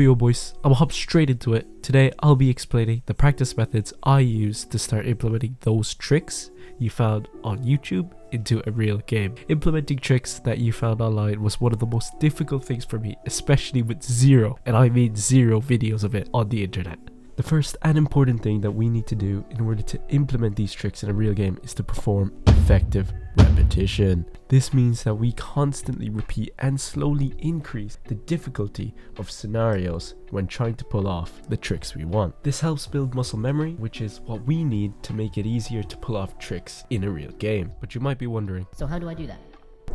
Yo boys, I'll hop straight into it. Today I'll be explaining the practice methods I use to start implementing those tricks you found on YouTube into a real game. Implementing tricks that you found online was one of the most difficult things for me, especially with zero, and I mean zero videos of it on the internet. The first and important thing that we need to do in order to implement these tricks in a real game is to perform effective repetition. This means that we constantly repeat and slowly increase the difficulty of scenarios when trying to pull off the tricks we want. This helps build muscle memory, which is what we need to make it easier to pull off tricks in a real game. But you might be wondering, so how do I do that?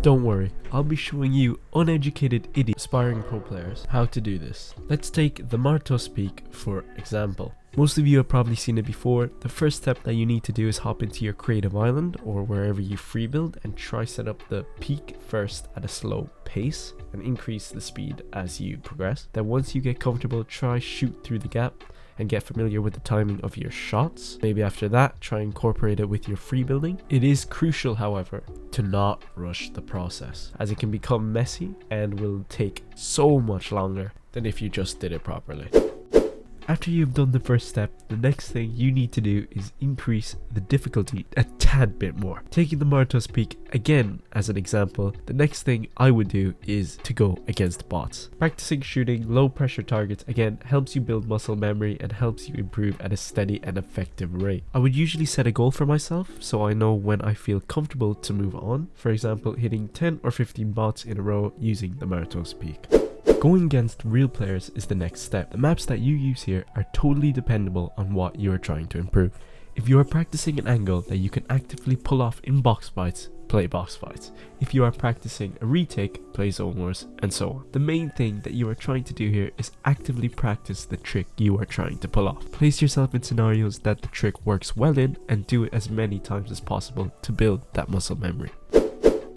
Don't worry, I'll be showing you uneducated idiots, aspiring pro players, how to do this. Let's take the Martos peak for example. Most of you have probably seen it before. The first step that you need to do is hop into your creative island or wherever you free build and try set up the peak first at a slow pace and increase the speed as you progress. Then once you get comfortable, try shoot through the gap and get familiar with the timing of your shots. Maybe after that, try incorporate it with your free building. It is crucial, however, to not rush the process, as it can become messy and will take so much longer than if you just did it properly. After you've done the first step, the next thing you need to do is increase the difficulty a tad bit more. Taking the Martos peak again as an example, the next thing I would do is to go against bots. Practicing shooting low pressure targets again helps you build muscle memory and helps you improve at a steady and effective rate. I would usually set a goal for myself so I know when I feel comfortable to move on. For example, hitting 10 or 15 bots in a row using the Martos peak. Going against real players is the next step. The maps that you use here are totally dependable on what you are trying to improve. If you are practicing an angle that you can actively pull off in box fights, play box fights. If you are practicing a retake, play zone wars, and so on. The main thing that you are trying to do here is actively practice the trick you are trying to pull off. Place yourself in scenarios that the trick works well in and do it as many times as possible to build that muscle memory.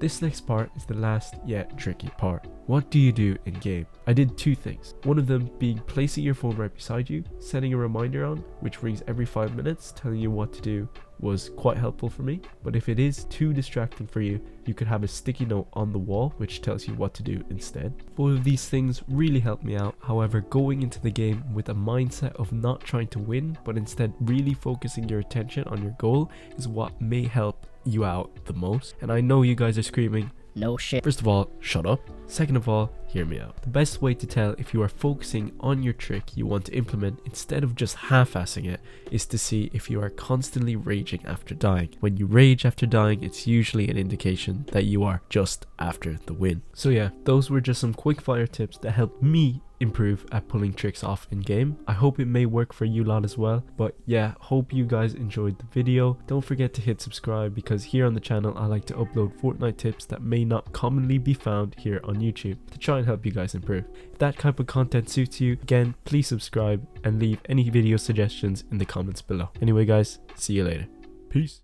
This next part is the last yet tricky part. What do you do in game? I did two things. One of them being placing your phone right beside you, setting a reminder on, which rings every 5 minutes, telling you what to do was quite helpful for me. But if it is too distracting for you, you could have a sticky note on the wall which tells you what to do instead. Both of these things really helped me out. However, going into the game with a mindset of not trying to win, but instead really focusing your attention on your goal is what may help you out the most. And I know you guys are screaming, no shit. First of all, shut up. Second of all, hear me out. The best way to tell if you are focusing on your trick you want to implement instead of just half-assing it is to see if you are constantly raging after dying. When you rage after dying, it's usually an indication that you are just after the win. So yeah, those were just some quick fire tips that helped me improve at pulling tricks off in game. I hope it may work for you lot as well. But yeah, hope you guys enjoyed the video. Don't forget to hit subscribe because here on the channel I like to upload Fortnite tips that may not commonly be found here on YouTube to try and help you guys improve. If that type of content suits you, again, please subscribe and leave any video suggestions in the comments below. Anyway guys, see you later. Peace.